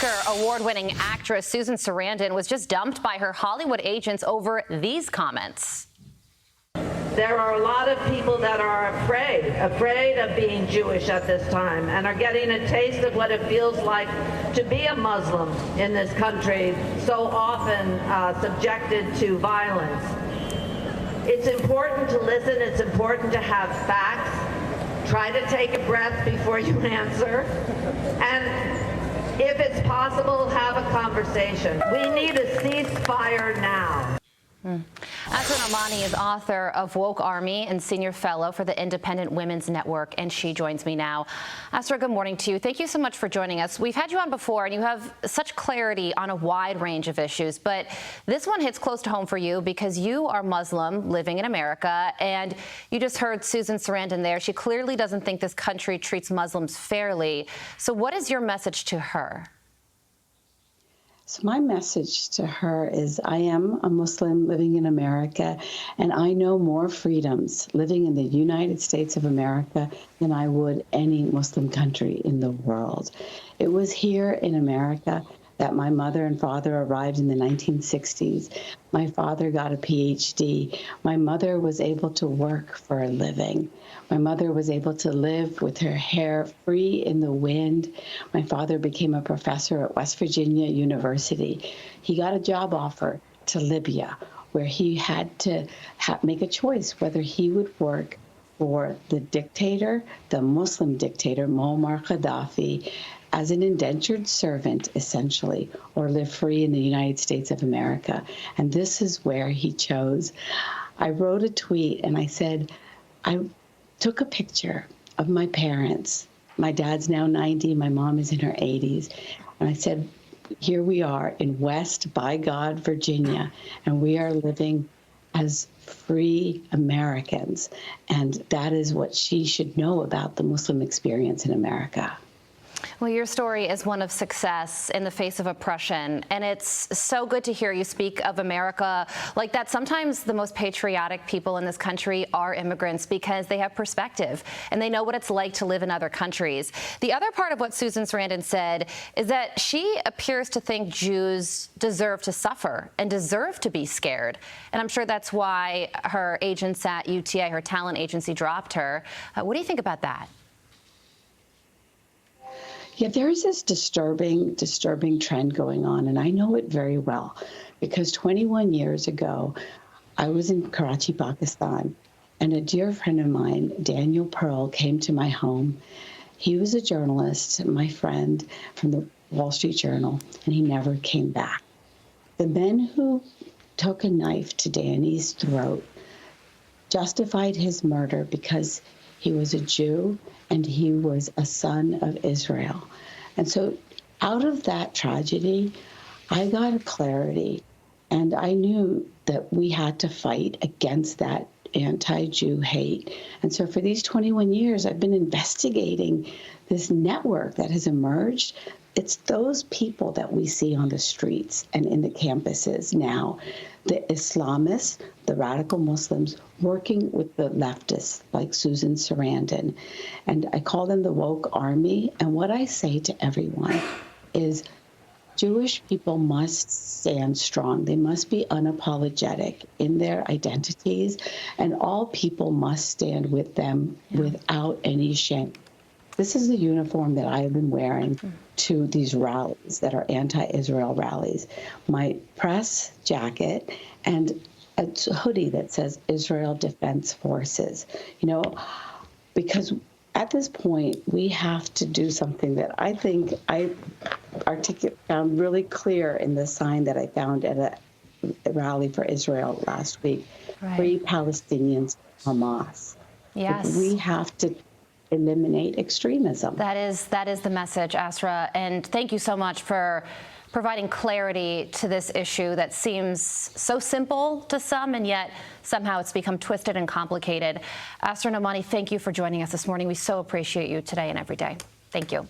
Oscar award-winning actress Susan Sarandon was just dumped by her Hollywood agents over these comments. There are a lot of people that are afraid of being Jewish at this time and are getting a taste of what it feels like to be a Muslim in this country, so often subjected to violence. It's important to listen. It's important to have facts. Try to take a breath before you answer. And if it's possible, have a conversation. We need a ceasefire now. Asra Nomani is author of Woke Army and senior fellow for the Independent Women's Network, and she joins me now. Asra, good morning to you. Thank you so much for joining us. We've had you on before, and you have such clarity on a wide range of issues, but this one hits close to home for you because you are Muslim living in America, and you just heard Susan Sarandon there. She clearly doesn't think this country treats Muslims fairly. So what is your message to her? So my message to her is I am a Muslim living in America, and I know more freedoms living in the United States of America than I would any Muslim country in the world. It was here in America that my mother and father arrived in the 1960s. My father got a PhD. My mother was able to work for a living. My mother was able to live with her hair free in the wind. My father became a professor at West Virginia University. He got a job offer to Libya, where he had to make a choice whether he would work for the dictator, the Muslim dictator, Muammar Gaddafi, as an indentured servant, essentially, or live free in the United States of America. And this is where he chose. I wrote a tweet and I said, I took a picture of my parents. My dad's now 90, my mom is in her 80s. And I said, here we are in West, by God, Virginia, and we are living as free Americans. And that is what she should know about the Muslim experience in America. Well, your story is one of success in the face of oppression, and it's so good to hear you speak of America like that. Sometimes the most patriotic people in this country are immigrants because they have perspective and they know what it's like to live in other countries. The other part of what Susan Sarandon said is that she appears to think Jews deserve to suffer and deserve to be scared, and I'm sure that's why her agents at UTA, her talent agency, dropped her. What do you think about that? Yeah, there is this disturbing trend going on, and I know it very well because 21 years ago, I was in Karachi, Pakistan, and a dear friend of mine, Daniel Pearl, came to my home. He was a journalist, my friend from the Wall Street Journal, and he never came back. The men who took a knife to Danny's throat justified his murder because he was a Jew and he was a son of Israel. And so out of that tragedy, I got a clarity, and I knew that we had to fight against that anti-Jew hate. And so for these 21 years, I've been investigating this network that has emerged. It's those people that we see on the streets and in the campuses now, the Islamists, the radical Muslims, working with the leftists like Susan Sarandon. And I call them the woke army. And what I say to everyone is Jewish people must stand strong. They must be unapologetic in their identities, and all people must stand with them without any shame. This is the uniform that I have been wearing to these rallies that are anti-Israel rallies. My press jacket and a hoodie that says Israel Defense Forces, you know, because at this point, we have to do something that I think I found really clear in the sign that I found at a rally for Israel last week. Right. Free Palestinians, Hamas. Yes. We have to eliminate extremism. That is the message, Asra, and thank you so much for providing clarity to this issue that seems so simple to some, and yet somehow it's become twisted and complicated. Asra Nomani, thank you for joining us this morning. We so appreciate you today and every day. Thank you.